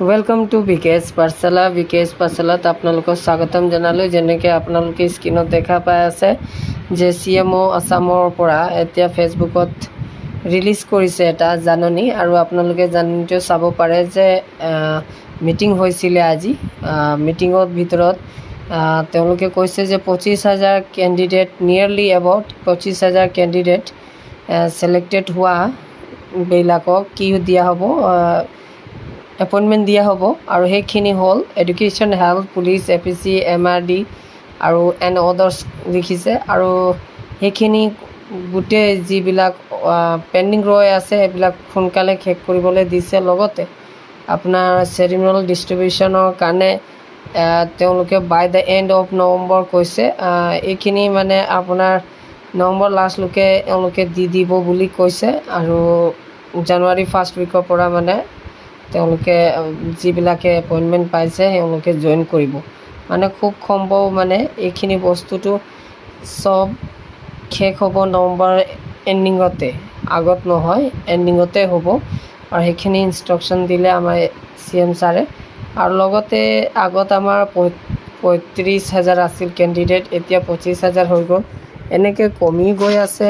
Welcome to বিকেএছ পাঠশালাত আপোনালোকক স্বাগতম জনালোঁ। যেনেকৈ আপোনালোকে স্ক্ৰীণত দেখা পাই আছে যে CMO আছামৰ পৰা এতিয়া ফেচবুকত ৰিলিজ কৰিছে এটা জাননী, আৰু আপোনালোকে জাননীটো চাব পাৰে যে মিটিং হৈছিলে আজি। মিটিঙৰ ভিতৰত তেওঁলোকে কৈছে যে 25,000 candidate, nearly about 25,000 candidate selected হোৱাবিলাকক কি দিয়া হ'ব, এপইণ্টমেণ্ট দিয়া হ'ব। আৰু সেইখিনি হ'ল education, health, police, APC, MRD আৰু এণ্ড আদাৰ্ছ লিখিছে। আৰু সেইখিনি গোটেই যিবিলাক পেণ্ডিং ৰৈ আছে সেইবিলাক সোনকালে শেষ কৰিবলৈ দিছে। লগতে আপোনাৰ চেৰিমনিয়েল ডিষ্ট্ৰিবিউশ্যনৰ কাৰণে তেওঁলোকে বাই দ্য এণ্ড অফ নৱেম্বৰ কৈছে। এইখিনি মানে আপোনাৰ নৱেম্বৰ লাষ্টলৈকে তেওঁলোকে দি দিব বুলি কৈছে। আৰু জানুৱাৰী ফাৰ্ষ্ট উইকৰ পৰা মানে তেওঁলোকে যিবিলাকে এপইণ্টমেণ্ট পাইছে তেওঁলোকে জইন কৰিব। মানে খুব সম্ভৱ মানে এইখিনি বস্তুটো চব শেষ হ'ব নৱেম্বৰ এণ্ডিঙতে, আগত নহয়, এণ্ডিঙতে হ'ব। আৰু সেইখিনি ইনষ্ট্ৰাকশ্যন দিলে আমাৰ CM ছাৰে। আৰু লগতে আগত আমাৰ 35,000 আছিল কেণ্ডিডেট, এতিয়া 25,000 হৈ গ'ল। এনেকৈ কমি গৈ আছে,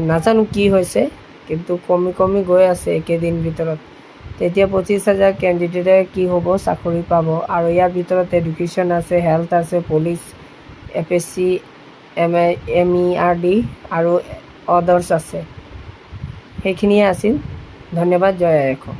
নাজানো কি হৈছে, কিন্তু কমি গৈ আছে একেদিন ভিতৰত। তেতিয়া 25,000 কেণ্ডিডেটে কি হ'ব, চাকৰি পাব। আৰু ইয়াৰ ভিতৰত এডুকেশ্যন আছে, হেল্থ আছে, পুলিচ, APC, MERD আৰু আদাৰ্ছ আছে। সেইখিনিয়ে আছিল। ধন্যবাদ। জয় আই অসম।